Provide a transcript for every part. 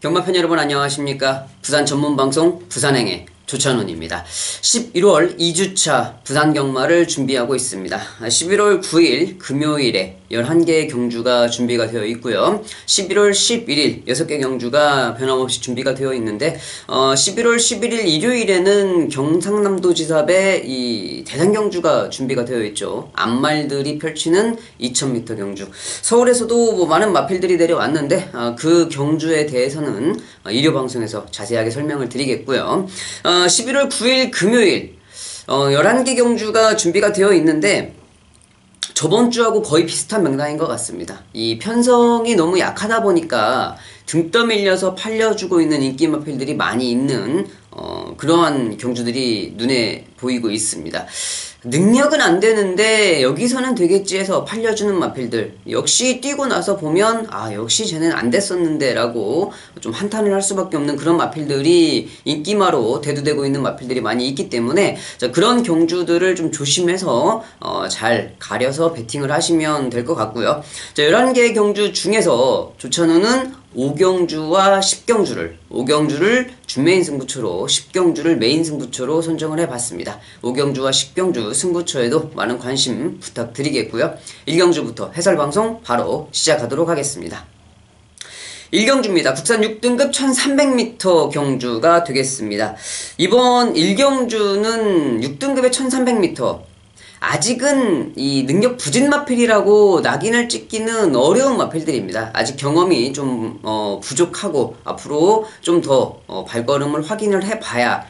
경마팬 여러분 안녕하십니까? 부산 전문방송 부산행의 조찬훈입니다. 11월 2주차 부산 경마를 준비하고 있습니다. 11월 9일 금요일에 11개의 경주가 준비가 되어 있고요. 11월 11일 6개 경주가 변함없이 준비가 되어 있는데 11월 11일 일요일에는 경상남도 지사배 이 대장경주가 준비가 되어 있죠. 앞말들이 펼치는 2000m 경주. 서울에서도 뭐 많은 마필들이 내려왔는데 그 경주에 대해서는 일요방송에서 자세하게 설명을 드리겠고요. 11월 9일 금요일 11개 경주가 준비가 되어 있는데 저번 주하고 거의 비슷한 명단인 것 같습니다. 이 편성이 너무 약하다 보니까 등 떠밀려서 팔려주고 있는 인기 마필들이 많이 있는 그러한 경주들이 눈에 보이고 있습니다. 능력은 안 되는데 여기서는 되겠지 해서 팔려주는 마필들 역시 뛰고 나서 보면 역시 쟤는 안 됐었는데 라고 좀 한탄을 할 수밖에 없는 그런 마필들이 인기마로 대두되고 있는 마필들이 많이 있기 때문에 그런 경주들을 좀 조심해서 잘 가려서 베팅을 하시면 될 것 같고요. 11개의 경주 중에서 조찬우는 5경주와 10경주를 준메인 승부처로 10경주를 메인 승부처로 선정을 해봤습니다. 5경주와 10경주 승부처에도 많은 관심 부탁드리겠고요. 1경주부터 해설방송 바로 시작하도록 하겠습니다. 1경주입니다. 국산 6등급 1300m 경주가 되겠습니다. 이번 1경주는 6등급의 1300m 아직은 이 능력 부진 마필이라고 낙인을 찍기는 어려운 마필들입니다. 아직 경험이 좀 부족하고 앞으로 좀 더 발걸음을 확인을 해봐야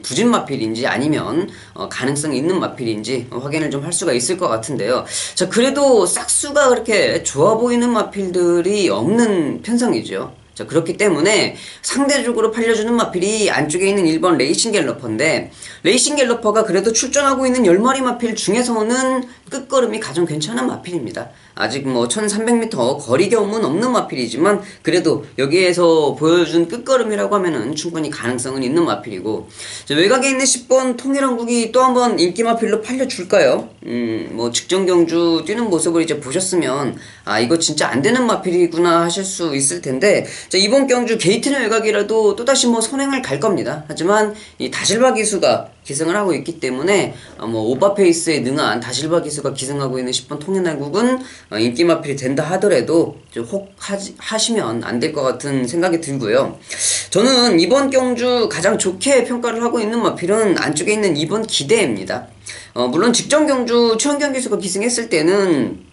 부진 마필인지 아니면 가능성이 있는 마필인지 확인을 좀 할 수가 있을 것 같은데요. 자, 그래도 싹수가 그렇게 좋아 보이는 마필들이 없는 편성이죠. 자, 그렇기 때문에 상대적으로 팔려주는 마필이 안쪽에 있는 1번 레이싱 갤러퍼인데 레이싱 갤러퍼가 그래도 출전하고 있는 10마리 마필 중에서는 끝걸음이 가장 괜찮은 마필입니다. 아직 뭐 1300m 거리 경험은 없는 마필이지만 그래도 여기에서 보여준 끝걸음이라고 하면은 충분히 가능성은 있는 마필이고, 자, 외곽에 있는 10번 통일왕국이 또 한번 인기 마필로 팔려줄까요? 뭐 직전 경주 뛰는 모습을 이제 보셨으면 이거 진짜 안 되는 마필이구나 하실 수 있을 텐데, 자, 이번 경주 게이트는 외곽이라도 또다시 뭐 선행을 갈 겁니다. 하지만 이 다실바 기수가 기승을 하고 있기 때문에 뭐 오버페이스에 능한 다실바 기수가 기승하고 있는 10번 통일왕국은 인기 마필이 된다 하더라도 혹 하시면 안 될 것 같은 생각이 들고요. 저는 이번 경주 가장 좋게 평가를 하고 있는 마필은 안쪽에 있는 2번 기대입니다. 물론 직전 경주 최원경 기수가 기승했을 때는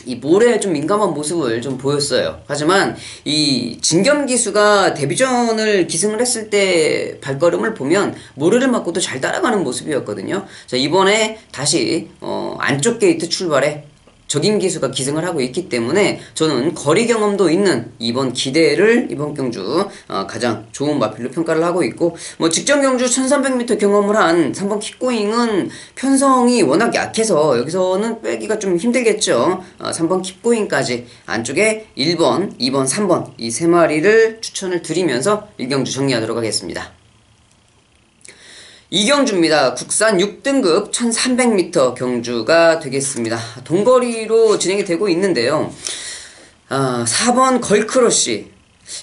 이 볼에 좀 민감한 모습을 좀 보였어요. 하지만 이 진겸 기수가 데뷔전을 기승을 했을 때 발걸음을 보면 모래를 맞고도 잘 따라가는 모습이었거든요. 자, 이번에 다시 안쪽 게이트 출발에 적임 기수가 기승을 하고 있기 때문에 저는 거리 경험도 있는 이번 기대를 이번 경주 가장 좋은 마필로 평가를 하고 있고, 뭐 직전 경주 1300m 경험을 한 3번 킵고잉은 편성이 워낙 약해서 여기서는 빼기가 좀 힘들겠죠. 3번 킵고잉까지 안쪽에 1번, 2번, 3번 이 세 마리를 추천을 드리면서 1경주 정리하도록 하겠습니다. 2경주입니다. 국산 6등급 1300m 경주가 되겠습니다. 동거리로 진행이 되고 있는데요. 4번 걸크러쉬.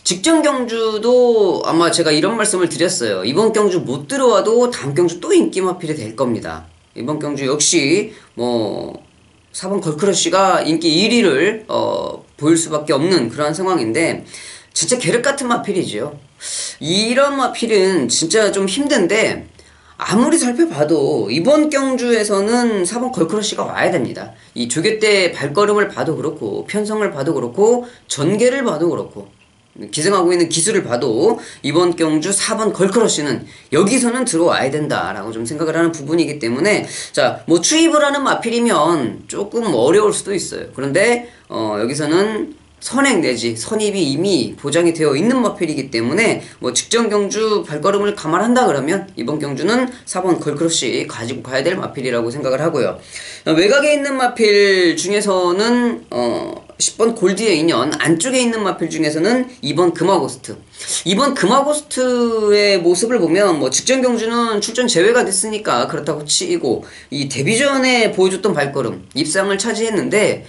직전 경주도 아마 제가 이런 말씀을 드렸어요. 이번 경주 못 들어와도 다음 경주 또 인기 마필이 될 겁니다. 이번 경주 역시 뭐 4번 걸크러쉬가 인기 1위를 보일 수밖에 없는 그러한 상황인데 진짜 계륵 같은 마필이죠. 이런 마필은 진짜 좀 힘든데 아무리 살펴봐도 이번 경주에서는 4번 걸크러쉬가 와야 됩니다. 이 조개대 발걸음을 봐도 그렇고 편성을 봐도 그렇고 전개를 봐도 그렇고 기승하고 있는 기술을 봐도 이번 경주 4번 걸크러쉬는 여기서는 들어와야 된다라고 좀 생각을 하는 부분이기 때문에, 자, 뭐 추입을 하는 마필이면 조금 어려울 수도 있어요. 그런데 여기서는 선행 내지 선입이 이미 보장이 되어 있는 마필이기 때문에 뭐 직전 경주 발걸음을 감안한다 그러면 이번 경주는 4번 걸크러쉬 가지고 가야 될 마필이라고 생각을 하고요. 외곽에 있는 마필 중에서는 10번 골드의 인연 안쪽에 있는 마필 중에서는 2번 금화고스트. 이번 금화고스트의 모습을 보면 뭐 직전 경주는 출전 제외가 됐으니까 그렇다고 치고 이 데뷔전에 보여줬던 발걸음 입상을 차지했는데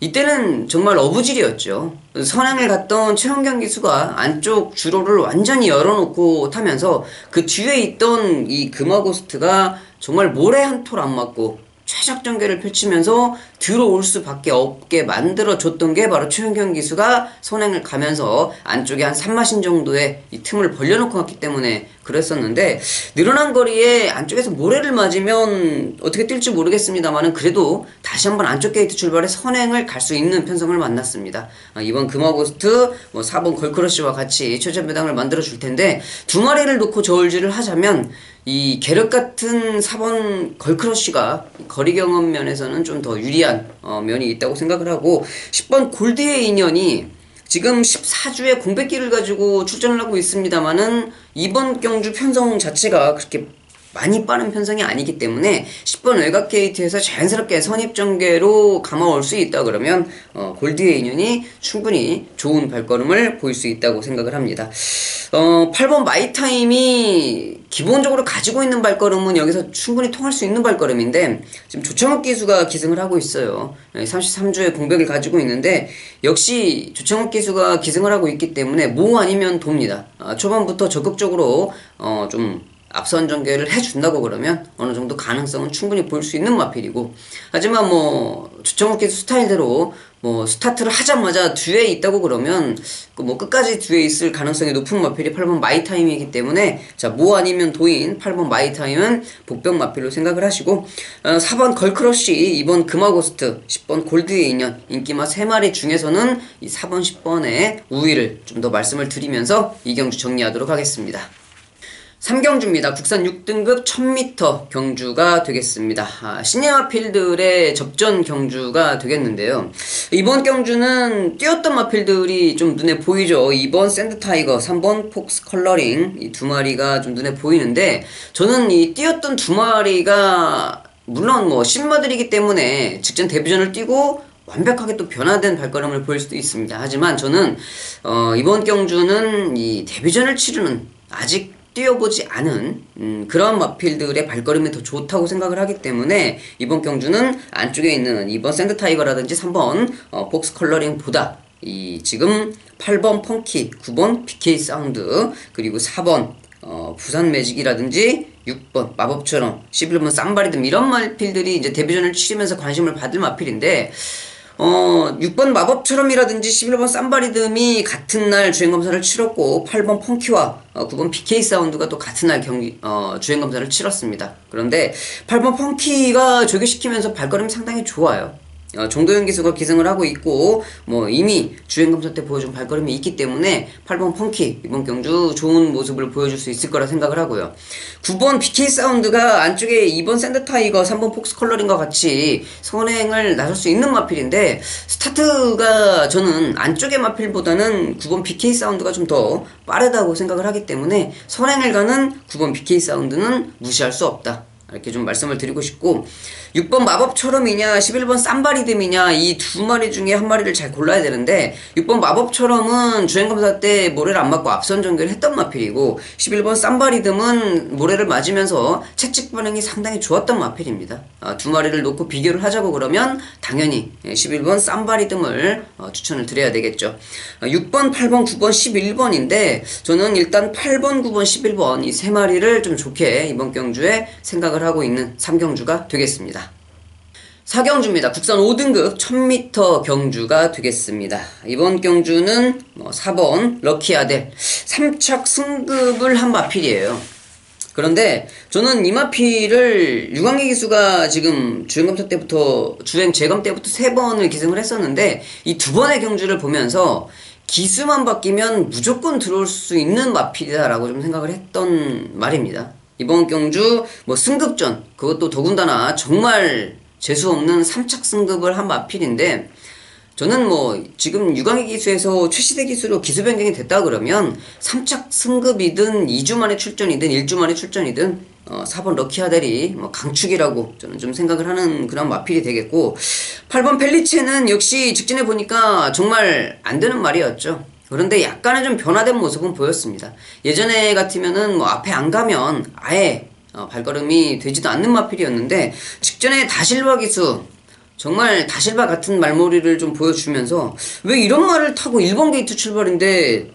이때는 정말 어부질이었죠. 선행을 갔던 최원경 기수가 안쪽 주로를 완전히 열어놓고 타면서 그 뒤에 있던 이 금화고스트가 정말 모래 한 톨 안 맞고 최적전개를 펼치면서 들어올 수밖에 없게 만들어줬던 게 바로 최은경 기수가 선행을 가면서 안쪽에 한 3마신 정도의 이 틈을 벌려놓고 갔기 때문에 그랬었는데, 늘어난 거리에 안쪽에서 모래를 맞으면 어떻게 뛸지 모르겠습니다만은 그래도 다시 한번 안쪽 게이트 출발에 선행을 갈 수 있는 편성을 만났습니다. 이번 금화고스트 4번 걸크러쉬와 같이 최저 배당을 만들어 줄 텐데, 두 마리를 놓고 저울질을 하자면 이 계륵 같은 4번 걸크러쉬가 거리 경험 면에서는 좀 더 유리한 면이 있다고 생각을 하고, 10번 골드의 인연이 지금 14주에 공백기를 가지고 출전을 하고 있습니다만은 이번 경주 편성 자체가 그렇게 많이 빠른 편성이 아니기 때문에 10번 외곽 게이트에서 자연스럽게 선입전개로 감아올 수 있다 그러면 골드의 인연이 충분히 좋은 발걸음을 보일 수 있다고 생각을 합니다. 8번 마이타임이 기본적으로 가지고 있는 발걸음은 여기서 충분히 통할 수 있는 발걸음인데, 지금 조창욱 기수가 기승을 하고 있어요. 33주의 공백을 가지고 있는데 역시 조창욱 기수가 기승을 하고 있기 때문에 모 아니면 돕니다. 초반부터 적극적으로 좀 앞선 전개를 해준다고 그러면 어느 정도 가능성은 충분히 볼 수 있는 마필이고, 하지만 조창욱 기수 스타일대로 스타트를 하자마자 뒤에 있다고 그러면 끝까지 뒤에 있을 가능성이 높은 마필이 8번 마이타임이기 때문에, 자, 모 아니면 도인 8번 마이타임은 복병 마필로 생각을 하시고, 4번 걸크러쉬, 2번 금화고스트, 10번 골드의 인연, 인기마 3마리 중에서는 이 4번 10번의 우위를 좀 더 말씀을 드리면서 이 경주 정리하도록 하겠습니다. 3경주입니다. 국산 6등급 1000m 경주가 되겠습니다. 시내마필들의 접전 경주가 되겠는데요. 이번 경주는 뛰었던 마필들이 좀 눈에 보이죠. 2번 샌드타이거, 3번 폭스 컬러링, 이 두 마리가 좀 눈에 보이는데, 저는 이 뛰었던 두 마리가 물론 신마들이기 때문에 직전 데뷔전을 뛰고 완벽하게 또 변화된 발걸음을 보일 수도 있습니다. 하지만 저는 이번 경주는 이 데뷔전을 치르는, 아직 뛰어보지 않은 그런 마필들의 발걸음이 더 좋다고 생각을 하기 때문에 이번 경주는 안쪽에 있는 2번 샌드타이거라든지 3번 폭스 컬러링보다 이 지금 8번 펑키, 9번 BK 사운드, 그리고 4번 부산 매직이라든지 6번 마법처럼, 11번 쌈바리듬, 이런 마필들이 이제 데뷔전을 치르면서 관심을 받을 마필인데, 6번 마법처럼이라든지 11번 쌈바리듬이 같은 날 주행검사를 치렀고, 8번 펑키와 9번 BK 사운드가 또 같은 날 주행검사를 치렀습니다. 그런데 8번 펑키가 조교시키면서 발걸음이 상당히 좋아요. 정도현 기수가 기승을 하고 있고 이미 주행검사 때 보여준 발걸음이 있기 때문에 8번 펑키 이번 경주 좋은 모습을 보여줄 수 있을 거라 생각을 하고요. 9번 BK 사운드가 안쪽에 2번 샌드타이거, 3번 폭스 컬러링과 같이 선행을 나설 수 있는 마필인데, 스타트가 저는 안쪽의 마필보다는 9번 BK 사운드가 좀 더 빠르다고 생각을 하기 때문에 선행을 가는 9번 BK 사운드는 무시할 수 없다, 이렇게 좀 말씀을 드리고 싶고, 6번 마법처럼이냐 11번 쌈바리듬이냐 이 두 마리 중에 한 마리를 잘 골라야 되는데, 6번 마법처럼은 주행검사 때 모래를 안 맞고 앞선 전개를 했던 마필이고, 11번 쌈바리듬은 모래를 맞으면서 채찍 반응이 상당히 좋았던 마필입니다. 두 마리를 놓고 비교를 하자고 그러면 당연히 11번 쌈바리듬을 추천을 드려야 되겠죠. 6번, 8번, 9번, 11번인데 저는 일단 8번, 9번, 11번 이 세 마리를 좀 좋게 이번 경주에 생각을 하고 있는 3경주가 되겠습니다. 4경주입니다. 국산 5등급 1000m 경주가 되겠습니다. 이번 경주는 4번 럭키아델 3척 승급을 한 마필이에요. 그런데 저는 이 마필을 유광기 기수가 지금 주행검사 때부터, 주행 재검 때부터 3번을 기승을 했었는데, 이 두 번의 경주를 보면서 기수만 바뀌면 무조건 들어올 수 있는 마필이다라고 좀 생각을 했던 말입니다. 이번 경주 승급전, 그것도 더군다나 정말 재수없는 3착 승급을 한 마필인데, 저는 지금 유광희 기수에서 최시대 기수로 기수 변경이 됐다 그러면 3착 승급이든 2주 만에 출전이든 1주 만에 출전이든 4번 럭키아델이 강축이라고 저는 좀 생각을 하는 그런 마필이 되겠고, 8번 펠리체는 역시 직진해 보니까 정말 안 되는 말이었죠. 그런데 약간의 좀 변화된 모습은 보였습니다. 예전에 같으면은 앞에 안 가면 아예 발걸음이 되지도 않는 마필이었는데, 직전에 다실바 기수 정말 다실바 같은 말머리를 좀 보여주면서 왜 이런 말을 타고 1번 게이트 출발인데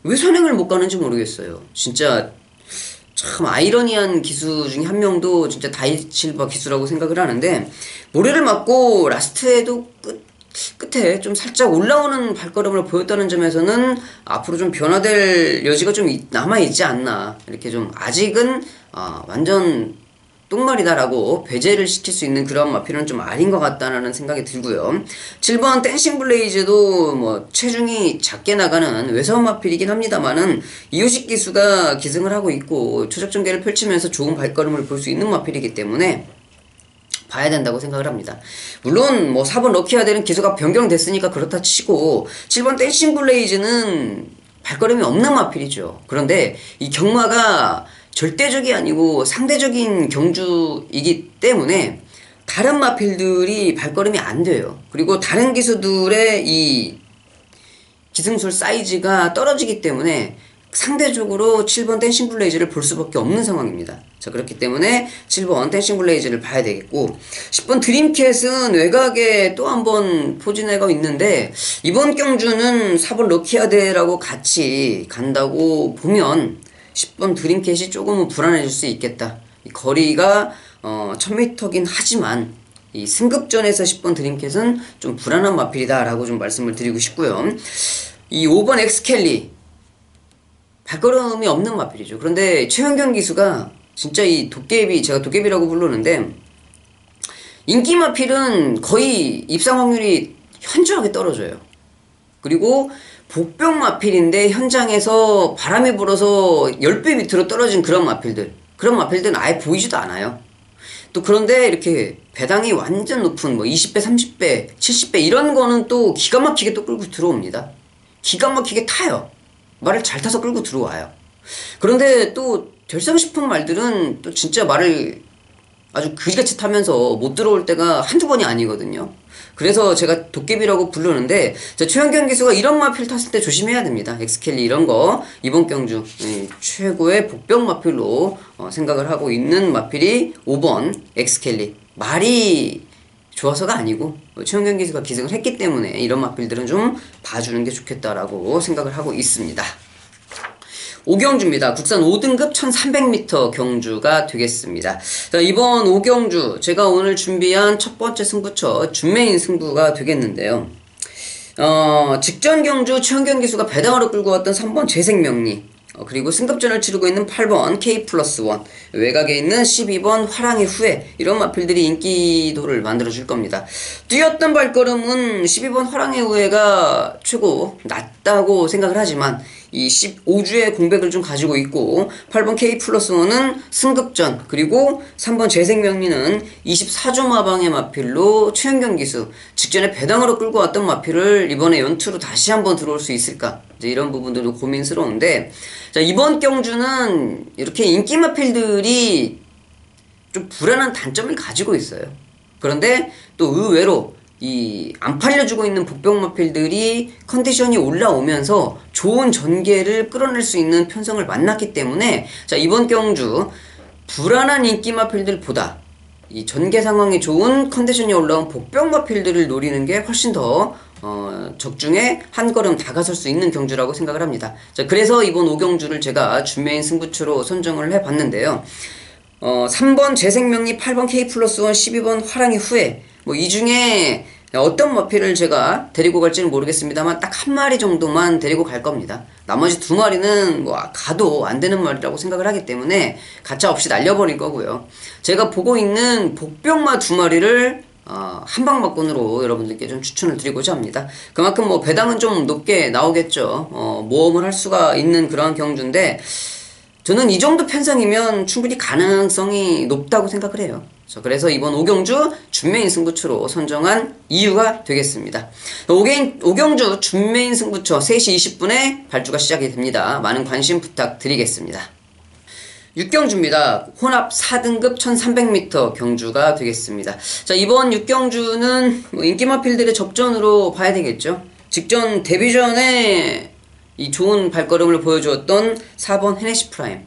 왜 선행을 못 가는지 모르겠어요. 진짜 참 아이러니한 기수 중에 한 명도 진짜 다실바 기수라고 생각을 하는데, 모래를 맞고 라스트에도 끝에 좀 살짝 올라오는 발걸음을 보였다는 점에서는 앞으로 좀 변화될 여지가 좀 남아있지 않나, 이렇게 좀 아직은 완전 똥말이다라고 배제를 시킬 수 있는 그런 마필은 좀 아닌 것 같다는 생각이 들고요. 7번 댄싱 블레이즈도 뭐 체중이 작게 나가는 외사원 마필이긴 합니다만은 이효식 기수가 기승을 하고 있고 초적전개를 펼치면서 좋은 발걸음을 볼 수 있는 마필이기 때문에 봐야 된다고 생각을 합니다. 물론 뭐 4번 럭키아델은 기수가 변경됐으니까 그렇다 치고 7번 댄싱 블레이즈는 발걸음이 없는 마필이죠. 그런데 이 경마가 절대적이 아니고 상대적인 경주이기 때문에 다른 마필들이 발걸음이 안 돼요. 그리고 다른 기수들의 이 기승술 사이즈가 떨어지기 때문에 상대적으로 7번 댄싱 블레이즈를 볼 수밖에 없는 상황입니다. 자, 그렇기 때문에 7번 댄싱 블레이즈를 봐야 되겠고, 10번 드림캣은 외곽에 또 한 번 포진해가 있는데 이번 경주는 4번 럭키아데라고 같이 간다고 보면 10번 드림캣이 조금은 불안해질 수 있겠다. 이 거리가 1000m긴 하지만 이 승급전에서 10번 드림캣은 좀 불안한 마필이다 라고 좀 말씀을 드리고 싶고요. 이 5번 엑스켈리 발걸음이 없는 마필이죠. 그런데 최현경 기수가 진짜 이 도깨비, 제가 도깨비라고 부르는데 인기 마필은 거의 입상 확률이 현저하게 떨어져요. 그리고 복병 마필인데 현장에서 바람이 불어서 10배 밑으로 떨어진 그런 마필들은 아예 보이지도 않아요. 또 그런데 이렇게 배당이 완전 높은 뭐 20배, 30배, 70배 이런 거는 또 기가 막히게 또 끌고 들어옵니다. 기가 막히게 타요. 말을 잘 타서 끌고 들어와요. 그런데 또 될상 싶은 말들은 또 진짜 말을 아주 그지같이 타면서 못 들어올 때가 한두 번이 아니거든요. 그래서 제가 도깨비라고 부르는데, 최현경 기수가 이런 마필 탔을 때 조심해야 됩니다. 엑스켈리 이런 거 이번 경주 최고의 복병 마필로 생각을 하고 있는 마필이 5번 엑스켈리. 말이 좋아서가 아니고 최현경 기수가 기승을 했기 때문에 이런 마필들은 좀 봐주는 게 좋겠다라고 생각을 하고 있습니다. 5경주입니다. 국산 5등급 1300m 경주가 되겠습니다. 자, 이번 5경주 제가 오늘 준비한 첫 번째 승부처 준메인 승부가 되겠는데요. 직전 경주 최현경 기수가 배당으로 끌고 왔던 3번 재생명리, 그리고 승급전을 치르고 있는 8번 K+1, 외곽에 있는 12번 화랑의 후예, 이런 마필들이 인기도를 만들어줄 겁니다. 뛰었던 발걸음은 12번 화랑의 후예가 최고 낮다고 생각을 하지만 이 15주의 공백을 좀 가지고 있고, 8번 K+1은 승급전, 그리고 3번 재생명리는 24주 마방의 마필로 최현경 기수, 직전에 배당으로 끌고 왔던 마필을 이번에 연투로 다시 한번 들어올 수 있을까, 이제 이런 부분들도 고민스러운데, 자, 이번 경주는 이렇게 인기 마필들이 좀 불안한 단점을 가지고 있어요. 그런데 또 의외로 이 안 팔려주고 있는 복병 마필들이 컨디션이 올라오면서 좋은 전개를 끌어낼 수 있는 편성을 만났기 때문에, 자, 이번 경주 불안한 인기 마필들보다 이 전개 상황이 좋은 컨디션이 올라온 복병 마필들을 노리는 게 훨씬 더 적중에 한 걸음 다가설 수 있는 경주라고 생각을 합니다. 자, 그래서 이번 5경주를 제가 준메인 승부처로 선정을 해봤는데요. 3번 재생명리, 8번 K+1, 12번 화랑의 후예, 뭐 이 중에 어떤 마필을 제가 데리고 갈지는 모르겠습니다만 딱 한 마리 정도만 데리고 갈 겁니다. 나머지 두 마리는 뭐 가도 안 되는 말이라고 생각을 하기 때문에 가차 없이 날려버릴 거고요. 제가 보고 있는 복병마 두 마리를 한방막권으로 여러분들께 좀 추천을 드리고자 합니다. 그만큼 뭐 배당은 좀 높게 나오겠죠. 모험을 할 수가 있는 그런 경주인데, 저는 이 정도 편성이면 충분히 가능성이 높다고 생각을 해요. 그래서 이번 5경주 준메인 승부처로 선정한 이유가 되겠습니다. 5경주 준메인 승부처 3시 20분에 발주가 시작이 됩니다. 많은 관심 부탁드리겠습니다. 6경주입니다. 혼합 4등급 1300m 경주가 되겠습니다. 자, 이번 6경주는 뭐 인기마필들의 접전으로 봐야 되겠죠. 직전 데뷔전에 이 좋은 발걸음을 보여주었던 4번 헤네시 프라임,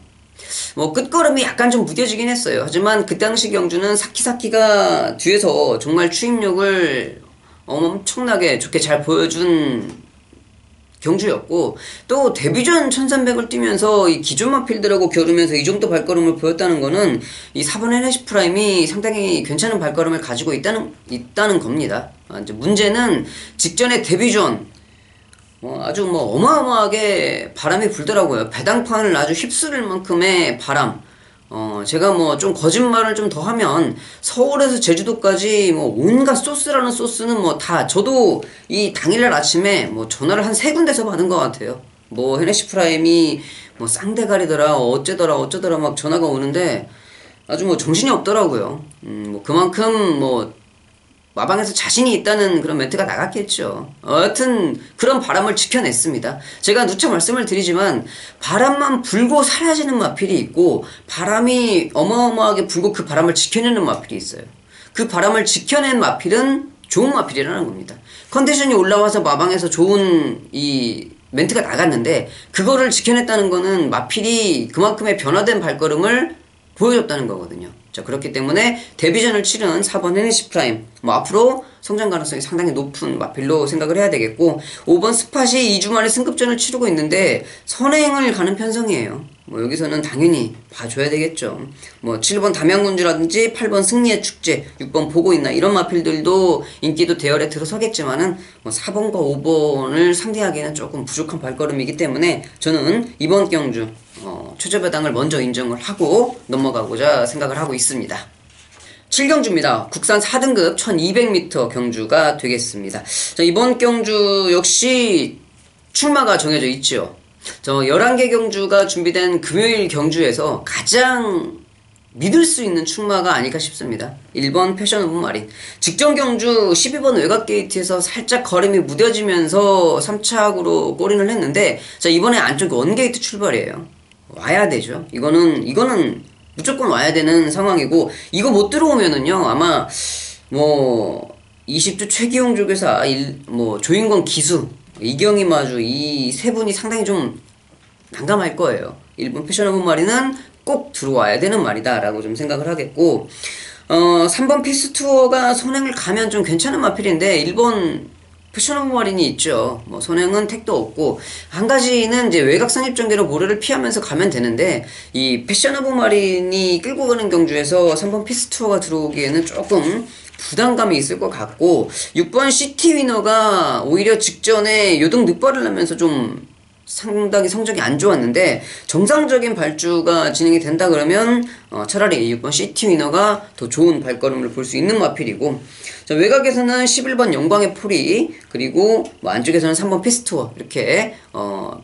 뭐 끝걸음이 약간 좀 무뎌지긴 했어요. 하지만 그 당시 경주는 사키사키가 뒤에서 정말 추임력을 엄청나게 좋게 잘 보여준 경주였고, 또 데뷔전 1300을 뛰면서 이 기존 마필들하고 겨루면서 이 정도 발걸음을 보였다는 거는 이 4번 NSC 프라임이 상당히 괜찮은 발걸음을 가지고 있다는 겁니다. 이제 문제는 직전에 데뷔전 아주 어마어마하게 바람이 불더라고요. 배당판을 아주 휩쓸을 만큼의 바람. 제가 좀 거짓말을 좀 더 하면 서울에서 제주도까지 온갖 소스라는 소스는 다 저도 이 당일날 아침에 전화를 한 3군데서 받은 것 같아요. NSC 프라임이 쌍대가리더라 어쩌더라 막 전화가 오는데 아주 정신이 없더라고요. 그만큼 마방에서 자신이 있다는 그런 멘트가 나갔겠죠. 여하튼 그런 바람을 지켜냈습니다. 제가 누차 말씀을 드리지만 바람만 불고 사라지는 마필이 있고 바람이 어마어마하게 불고 그 바람을 지켜내는 마필이 있어요. 그 바람을 지켜낸 마필은 좋은 마필이라는 겁니다. 컨디션이 올라와서 마방에서 좋은 이 멘트가 나갔는데 그거를 지켜냈다는 거는 마필이 그만큼의 변화된 발걸음을 보여줬다는 거거든요. 자, 그렇기 때문에 데뷔전을 치른 4번 NSC 프라임 앞으로 성장 가능성이 상당히 높은 마필로 생각을 해야 되겠고, 5번 스팟이 2주 만에 승급전을 치르고 있는데 선행을 가는 편성이에요. 여기서는 당연히 봐줘야 되겠죠. 7번 담양군주라든지 8번 승리의 축제, 6번 보고 있나 이런 마필들도 인기도 대열에 들어서겠지만은 4번과 5번을 상대하기에는 조금 부족한 발걸음이기 때문에 저는 이번 경주 최저배당을 먼저 인정을 하고 넘어가고자 생각을 하고 있습니다. 7경주입니다. 국산 4등급 1200m 경주가 되겠습니다. 자, 이번 경주 역시 출마가 정해져 있죠. 11개 경주가 준비된 금요일 경주에서 가장 믿을 수 있는 출마가 아닐까 싶습니다. 1번 패션 오브 마린. 직전 경주 12번 외곽 게이트에서 살짝 걸음이 무뎌지면서 3착으로 골인을 했는데, 자, 이번에 안쪽 원게이트 출발이에요. 와야 되죠. 이거는 무조건 와야 되는 상황이고, 이거 못 들어오면은요, 아마 20주 최기용 조교사 조인권 기수, 이경희 마주 이 세 분이 상당히 좀 난감할 거예요. 1번 패션 오브 마린은 꼭 들어와야 되는 말이다 라고 좀 생각을 하겠고, 3번 피스 투어가 선행을 가면 좀 괜찮은 마필인데 1번 패션 오브 마린이 있죠. 선행은 택도 없고, 한 가지는 이제 외곽 상입전개로 모래를 피하면서 가면 되는데, 이 패션 오브 마린이 끌고 가는 경주에서 3번 피스 투어가 들어오기에는 조금 부담감이 있을 것 같고, 6번 시티 위너가 오히려 직전에 요동 늑발을 하면서 좀 상당히 성적이 안 좋았는데 정상적인 발주가 진행이 된다 그러면 차라리 6번 시티 위너가 더 좋은 발걸음을 볼 수 있는 마필이고, 자, 외곽에서는 11번 영광의 포리, 그리고 안쪽에서는 3번 피스투어 이렇게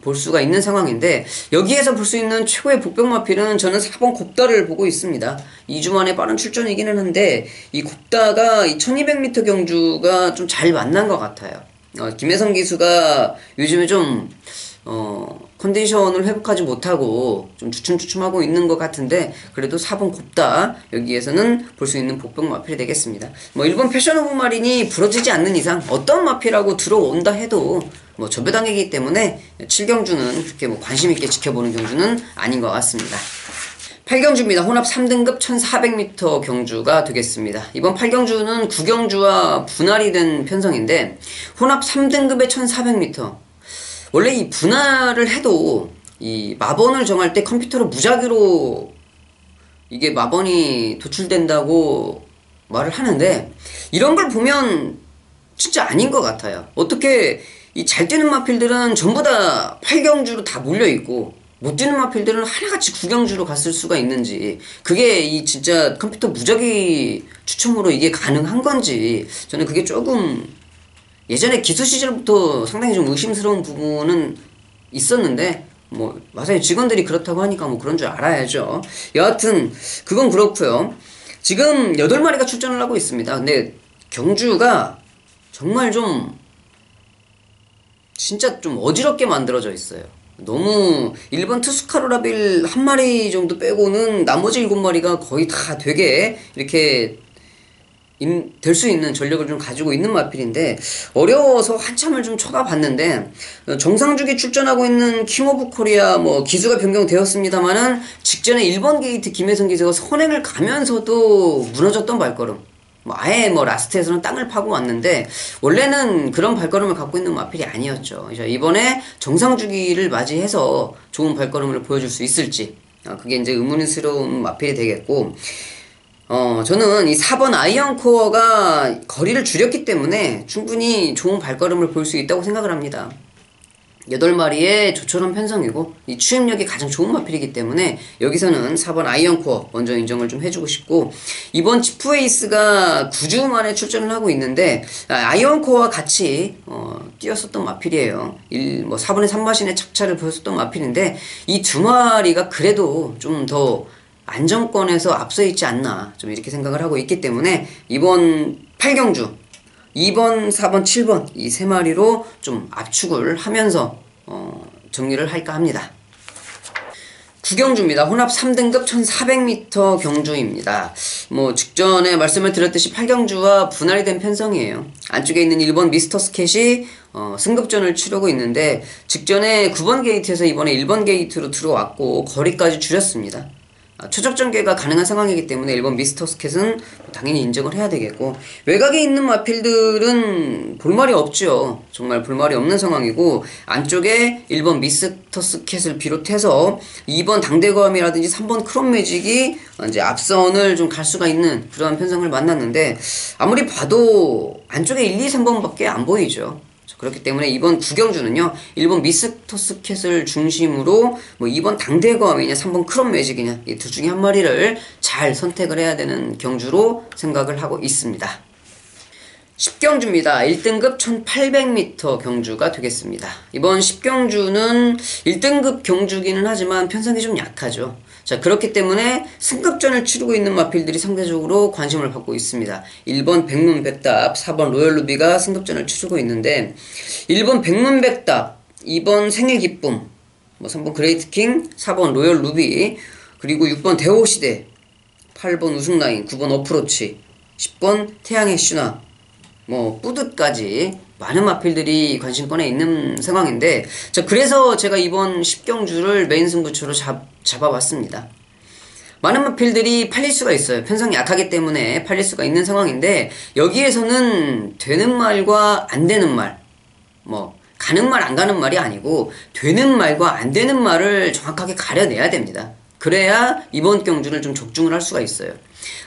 볼 수가 있는 상황인데, 여기에서 볼 수 있는 최고의 복병 마필은 저는 4번 곱다를 보고 있습니다. 2주 만에 빠른 출전이기는 한데 이 곱다가 이 1200m 경주가 좀 잘 만난 것 같아요. 김혜성 기수가 요즘에 좀 컨디션을 회복하지 못하고 좀 주춤주춤하고 있는 것 같은데, 그래도 4번 곱다 여기에서는 볼 수 있는 복병 마필이 되겠습니다. 1번 패션 오브 마린이 부러지지 않는 이상 어떤 마필하고 들어온다 해도 저배당이기 때문에 7경주는 그렇게 관심 있게 지켜보는 경주는 아닌 것 같습니다. 8경주입니다. 혼합 3등급 1400m 경주가 되겠습니다. 이번 8경주는 9경주와 분할이 된 편성인데, 혼합 3등급의 1400m, 원래 이 분할을 해도 이 마번을 정할 때 컴퓨터로 무작위로 이게 마번이 도출된다고 말을 하는데, 이런 걸 보면 진짜 아닌 것 같아요. 어떻게 이 잘 뛰는 마필들은 전부 다 8경주로 다 몰려있고 못 뛰는 마필들은 하나같이 9경주로 갔을 수가 있는지, 그게 이 진짜 컴퓨터 무작위 추첨으로 이게 가능한 건지, 저는 그게 조금 예전에 기수 시절부터 상당히 좀 의심스러운 부분은 있었는데, 마사의 직원들이 그렇다고 하니까 그런 줄 알아야죠. 여하튼 그건 그렇고요. 지금 8마리가 출전을 하고 있습니다. 근데 경주가 정말 진짜 좀 어지럽게 만들어져 있어요. 너무 1번 투스카로라빌 한 마리 정도 빼고는 나머지 7마리가 거의 다 되게 이렇게 될 수 있는 전력을 좀 가지고 있는 마필인데 어려워서 한참을 좀 쳐다봤는데 정상주기 출전하고 있는 킹 오브 코리아 뭐 기수가 변경되었습니다만은 직전에 1번 게이트 김혜성 기수가 선행을 가면서도 무너졌던 발걸음, 뭐 아예 뭐 라스트에서는 땅을 파고 왔는데 원래는 그런 발걸음을 갖고 있는 마필이 아니었죠. 이번에 정상주기를 맞이해서 좋은 발걸음을 보여줄 수 있을지 그게 이제 의문스러운 마필이 되겠고, 저는 이 4번 아이언 코어가 거리를 줄였기 때문에 충분히 좋은 발걸음을 볼 수 있다고 생각을 합니다. 8마리의 조처럼 편성이고 이 추임력이 가장 좋은 마필이기 때문에 여기서는 4번 아이언 코어 먼저 인정을 좀 해주고 싶고, 이번 치프에이스가 9주 만에 출전을 하고 있는데 아이언 코어와 같이 뛰었었던 마필이에요. 4분의 3마신의 착차를 보였었던 마필인데 이 두 마리가 그래도 좀 더 안정권에서 앞서 있지 않나 좀 이렇게 생각을 하고 있기 때문에 이번 8경주 2번, 4번, 7번 이 세 마리로 좀 압축을 하면서 정리를 할까 합니다. 9경주입니다. 혼합 3등급 1400m 경주입니다. 뭐 직전에 말씀을 드렸듯이 8경주와 분할이 된 편성이에요. 안쪽에 있는 1번 미스터 스캣이 승급전을 치르고 있는데 직전에 9번 게이트에서 이번에 1번 게이트로 들어왔고 거리까지 줄였습니다. 초접전개가 가능한 상황이기 때문에 1번 미스터 스캣은 당연히 인정을 해야 되겠고, 외곽에 있는 마필들은 볼말이 없죠. 정말 볼말이 없는 상황이고, 안쪽에 1번 미스터 스캣을 비롯해서 2번 당대검이라든지 3번 크롬 매직이 이제 앞선을 좀 갈 수가 있는 그러한 편성을 만났는데 아무리 봐도 안쪽에 1, 2, 3번밖에 안 보이죠. 그렇기 때문에 이번 9경주는요 1번 미스터 스캣을 중심으로 뭐 2번 당대검이냐 3번 크롬 매직이냐 이 둘 중에 한 마리를 잘 선택을 해야 되는 경주로 생각을 하고 있습니다. 10경주입니다. 1등급 1800m 경주가 되겠습니다. 이번 10경주는 1등급 경주기는 하지만 편성이 좀 약하죠. 자, 그렇기 때문에 승급전을 치르고 있는 마필들이 상대적으로 관심을 받고 있습니다. 1번 백문백답, 4번 로열루비가 승급전을 치르고 있는데 1번 백문백답, 2번 생일기쁨, 뭐 3번 그레이트킹, 4번 로열루비, 그리고 6번 대호시대, 8번 우승라인, 9번 어프로치, 10번 태양의 슈나, 뭐 뿌듯까지 많은 마필들이 관심권에 있는 상황인데, 자, 그래서 제가 이번 10경주를 메인 승부처로 잡아봤습니다. 많은 마필들이 팔릴 수가 있어요. 편성이 약하기 때문에 팔릴 수가 있는 상황인데, 여기에서는 되는 말과 안 되는 말, 뭐 가는 말 안 가는 말이 아니고 되는 말과 안 되는 말을 정확하게 가려내야 됩니다. 그래야 이번 경주를 좀 적중을 할 수가 있어요.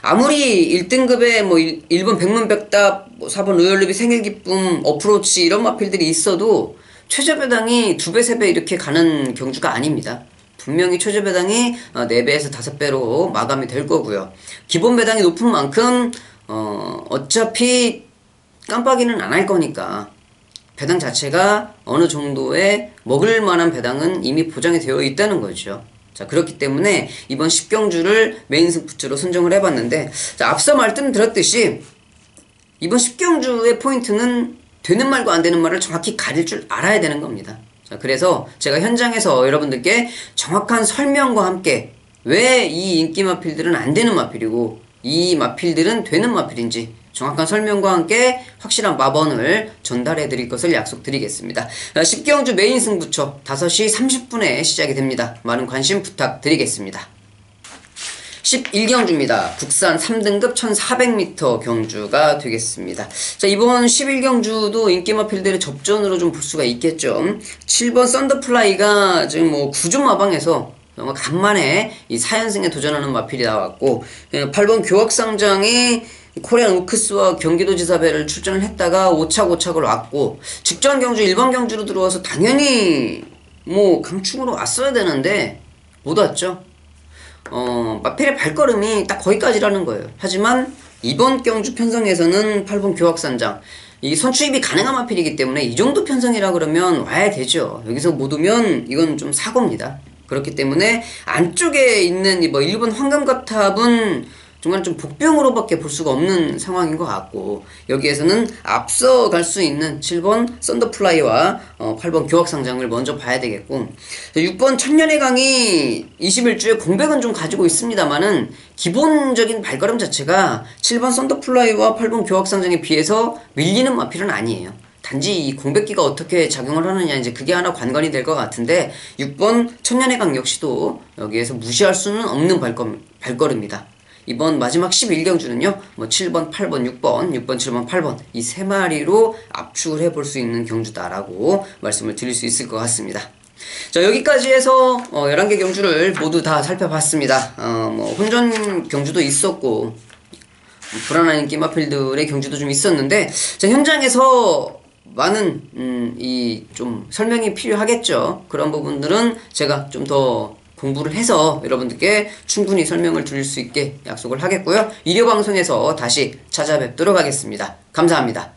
아무리 1등급에 뭐 1번 백문백답, 뭐 4번 로열루비, 생일기쁨, 어프로치 이런 마필들이 있어도 최저 배당이 2배, 3배 이렇게 가는 경주가 아닙니다. 분명히 최저 배당이 4배에서 5배로 마감이 될 거고요. 기본 배당이 높은 만큼 어차피 깜빡이는 안 할 거니까 배당 자체가 어느 정도의 먹을 만한 배당은 이미 보장이 되어 있다는 거죠. 자, 그렇기 때문에 이번 10경주를 메인 승부처로 선정을 해봤는데, 자, 앞서 말씀드렸듯이 이번 10경주의 포인트는 되는 말과 안 되는 말을 정확히 가릴 줄 알아야 되는 겁니다. 자, 그래서 제가 현장에서 여러분들께 정확한 설명과 함께 왜 이 인기 마필들은 안 되는 마필이고 이 마필들은 되는 마필인지 정확한 설명과 함께 확실한 마번을 전달해 드릴 것을 약속드리겠습니다. 10경주 메인 승부처 5시 30분에 시작이 됩니다. 많은 관심 부탁드리겠습니다. 11경주입니다. 국산 3등급 1400m 경주가 되겠습니다. 자, 이번 11경주도 인기 마필들의 접전으로 좀 볼 수가 있겠죠. 7번 썬더플라이가 지금 뭐 9주 마방에서 정말 간만에 이 4연승에 도전하는 마필이 나왔고, 8번 교학상장이 코리안 우크스와 경기도지사배를 출전을 했다가 오착오착을 왔고, 직전 경주 1번 경주로 들어와서 당연히 뭐 강축으로 왔어야 되는데 못 왔죠. 마필의 발걸음이 딱 거기까지라는 거예요. 하지만 이번 경주 편성에서는 8번 교학산장 이 선추입이 가능한 마필이기 때문에 이 정도 편성이라 그러면 와야 되죠. 여기서 못 오면 이건 좀 사고입니다. 그렇기 때문에 안쪽에 있는 뭐 1번 황금거탑은 정말 좀 복병으로밖에 볼 수가 없는 상황인 것 같고, 여기에서는 앞서갈 수 있는 7번 썬더플라이와 8번 교학상장을 먼저 봐야 되겠고, 6번 천년의 강이 21주에 공백은 좀 가지고 있습니다만은 기본적인 발걸음 자체가 7번 썬더플라이와 8번 교학상장에 비해서 밀리는 마필은 아니에요. 단지 이 공백기가 어떻게 작용을 하느냐, 이제 그게 하나 관건이 될 것 같은데, 6번 천년의 강 역시도 여기에서 무시할 수는 없는 발걸음이다. 이번 마지막 11경주는요, 7번, 8번, 6번, 7번, 8번 이 세 마리로 압축을 해볼 수 있는 경주다라고 말씀을 드릴 수 있을 것 같습니다. 자, 여기까지 해서 11개 경주를 모두 다 살펴봤습니다. 혼전 경주도 있었고 불안한 인기마필들의 경주도 좀 있었는데, 자, 현장에서 많은 이 좀 설명이 필요하겠죠. 그런 부분들은 제가 좀 더 공부를 해서 여러분들께 충분히 설명을 드릴 수 있게 약속을 하겠고요. 일요방송에서 다시 찾아뵙도록 하겠습니다. 감사합니다.